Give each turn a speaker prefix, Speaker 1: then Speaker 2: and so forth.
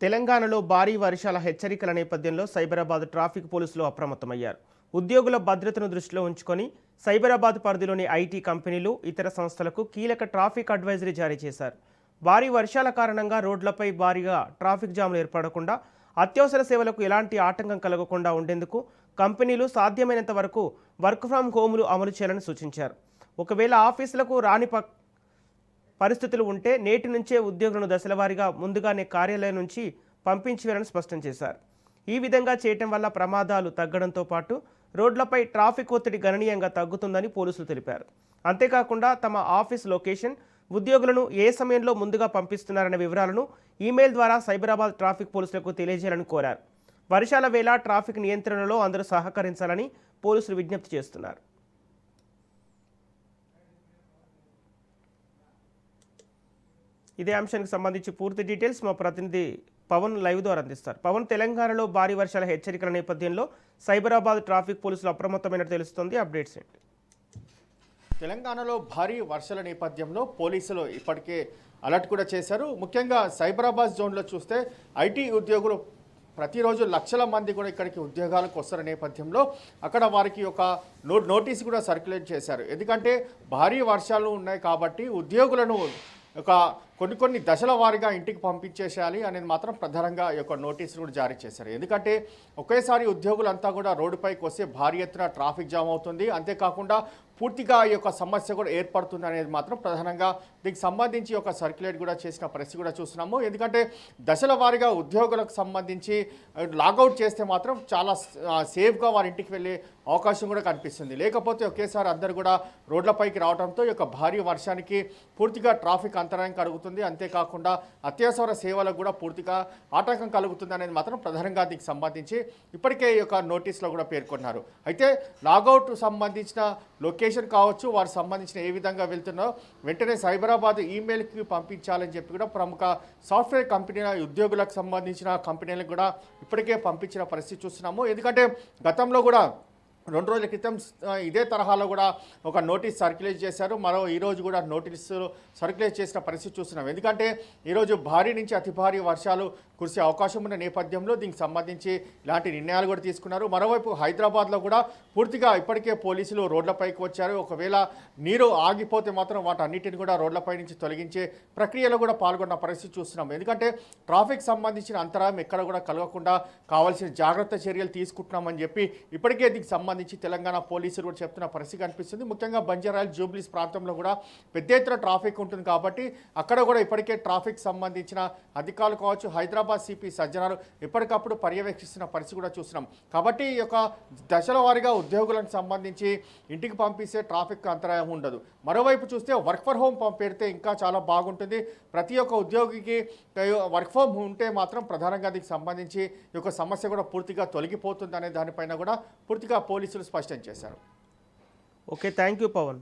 Speaker 1: తెలంగాణలో భారీ వర్షాల హెచ్చరికల నేపథ్యంలో సైబరాబాద్ ట్రాఫిక్ పోలీసులు అప్రమత్తమయ్యారు. ఉద్యోగుల భద్రతను దృష్టిలో ఉంచుకొని సైబరాబాద్ పరిధిలోని ఐటీ కంపెనీలు, ఇతర సంస్థలకు కీలక ట్రాఫిక్ అడ్వైజరీ జారీ చేశారు. భారీ వర్షాల కారణంగా రోడ్లపై భారీగా ట్రాఫిక్ జామ్లు ఏర్పడకుండా, అత్యవసర సేవలకు ఎలాంటి ఆటంకం కలగకుండా ఉండేందుకు కంపెనీలు సాధ్యమైనంత వరకు వర్క్ ఫ్రం హోమ్లు అమలు చేయాలని సూచించారు. ఒకవేళ ఆఫీసులకు రాని పరిస్థితులు ఉంటే నేటి నుంచే ఉద్యోగులను దశలవారీగా ముందుగానే కార్యాలయం నుంచి పంపించేయాలని స్పష్టం చేశారు. ఈ విధంగా చేయటం వల్ల ప్రమాదాలు తగ్గడంతో పాటు రోడ్లపై ట్రాఫిక్ ఒత్తిడి గణనీయంగా తగ్గుతుందని పోలీసులు తెలిపారు. అంతేకాకుండా తమ ఆఫీస్ లొకేషన్, ఉద్యోగులను ఏ సమయంలో ముందుగా పంపిస్తున్నారనే వివరాలను ఈమెయిల్ ద్వారా సైబరాబాద్ ట్రాఫిక్ పోలీసులకు తెలియజేయాలని కోరారు. వర్షాల వేళ ట్రాఫిక్ నియంత్రణలో అందరూ సహకరించాలని పోలీసులు విజ్ఞప్తి చేస్తున్నారు. ఇదే అంశానికి సంబంధించి పూర్తి డీటెయిల్స్ మా ప్రతినిధి పవన్ లైవ్ ద్వారా అందిస్తారు. పవన్, తెలంగాణలో భారీ వర్షాల హెచ్చరికల నేపథ్యంలో సైబరాబాద్ ట్రాఫిక్ పోలీసులు అప్రమత్తమైనట్టు తెలుస్తుంది. అప్డేట్స్ ఏంటి?
Speaker 2: తెలంగాణలో భారీ వర్షాల నేపథ్యంలో పోలీసులు ఇప్పటికే అలర్ట్ కూడా చేశారు. ముఖ్యంగా సైబరాబాద్ జోన్లో చూస్తే ఐటీ ఉద్యోగులు ప్రతిరోజు లక్షల మంది కూడా ఇక్కడికి ఉద్యోగాలకు వస్తున్న నేపథ్యంలో అక్కడ వారికి ఒక నోటీస్ కూడా సర్క్యులేట్ చేశారు. ఎందుకంటే భారీ వర్షాలు ఉన్నాయి కాబట్టి ఉద్యోగులను ఒక కొన్ని దశల వారీగా ఇంటికి పంపించేసేయాలి అనేది మాత్రం ప్రధానంగా ఈ యొక్క నోటీసులు కూడా జారీ చేశారు. ఎందుకంటే ఒకేసారి ఉద్యోగులంతా కూడా రోడ్డుపైకి వస్తే భారీ ఎత్తున ట్రాఫిక్ జామ్ అవుతుంది. అంతేకాకుండా పూర్తిగా ఈ యొక్క సమస్య కూడా ఏర్పడుతుంది అనేది మాత్రం ప్రధానంగా దీనికి సంబంధించి ఒక సర్క్యులేట్ కూడా చేసిన పరిస్థితి కూడా చూస్తున్నాము. ఎందుకంటే దశల వారీగా ఉద్యోగులకు సంబంధించి లాగౌట్ చేస్తే మాత్రం చాలా సేఫ్గా వారి ఇంటికి వెళ్ళే అవకాశం కూడా కనిపిస్తుంది. లేకపోతే ఒకేసారి అందరూ కూడా రోడ్లపైకి రావడంతో ఈ యొక్క భారీ వర్షానికి పూర్తిగా ట్రాఫిక్ అంతరాయం కలుగుతుంది. అంతేకాకుండా అత్యవసర సేవలకు కూడా పూర్తిగా ఆటంకం కలుగుతుంది అనేది మాత్రం ప్రధానంగా దీనికి సంబంధించి ఇప్పటికే ఈ యొక్క నోటీసులో కూడా పేర్కొన్నారు. అయితే లాగౌట్ సంబంధించిన లొకేషన్ కావచ్చు, వారికి సంబంధించిన ఏ విధంగా వెళ్తున్నారో వెంటనే సైబరాబాద్ ఈమెయిల్కి పంపించాలని చెప్పి కూడా ప్రముఖ సాఫ్ట్వేర్ కంపెనీల ఉద్యోగులకు సంబంధించిన కంపెనీలకు కూడా ఇప్పటికే పంపించిన పరిస్థితి చూస్తున్నాము. ఎందుకంటే గతంలో కూడా 2 రోజుల క్రితం ఇదే తరహాలో కూడా ఒక నోటీస్ సర్క్యులేట్ చేశారు. ఈరోజు కూడా నోటీసు సర్క్యులేట్ చేసిన పరిస్థితి చూస్తున్నాం. ఎందుకంటే ఈరోజు భారీ నుంచి అతి భారీ వర్షాలు కురిసే అవకాశం ఉన్న నేపథ్యంలో దీనికి సంబంధించి ఇలాంటి నిర్ణయాలు కూడా తీసుకున్నారు. మరోవైపు హైదరాబాద్లో కూడా పూర్తిగా ఇప్పటికే పోలీసులు రోడ్లపైకి వచ్చారు. ఒకవేళ నీరు ఆగిపోతే మాత్రం వాటన్నిటిని కూడా రోడ్లపై నుంచి తొలగించే ప్రక్రియలో కూడా పాల్గొన్న పరిస్థితి చూస్తున్నాం. ఎందుకంటే ట్రాఫిక్ సంబంధించిన అంతరాయం ఎక్కడ కూడా కలగకుండా కావాల్సిన జాగ్రత్త చర్యలు తీసుకుంటున్నామని చెప్పి ఇప్పటికే దీనికి సంబంధించి తెలంగాణ పోలీసులు కూడా చెప్తున్న పరిస్థితి కనిపిస్తుంది. ముఖ్యంగా బంజారాహిల్స్, జూబ్లీస్ ప్రాంతంలో కూడా పెద్ద ఎత్తున ట్రాఫిక్ ఉంటుంది కాబట్టి అక్కడ కూడా ఇప్పటికే ట్రాఫిక్ సంబంధించిన అధికారులు కావచ్చు, హైదరాబాద్ సిపి సజ్జనారు ఎప్పటికప్పుడు పర్యవేక్షిస్తున్న పరిస్థితి కూడా చూస్తున్నాం. కాబట్టి ఈ యొక్క దశల వారీగా ఉద్యోగులకు సంబంధించి ఇంటికి పంపిస్తే ట్రాఫిక్ అంతరాయం ఉండదు. మరోవైపు చూస్తే వర్క్ ఫర్ హోమ్ పెడితే ఇంకా చాలా బాగుంటుంది. ప్రతి ఒక్క ఉద్యోగికి వర్క్ ఫ్రమ్ ఉంటే మాత్రం ప్రధానంగా దీనికి సంబంధించి ఈ యొక్క సమస్య కూడా పూర్తిగా తొలగిపోతుంది అనే దానిపైన కూడా పూర్తిగా పోలీసులు స్పష్టం చేశారు.
Speaker 1: Okay, thank you Pawan.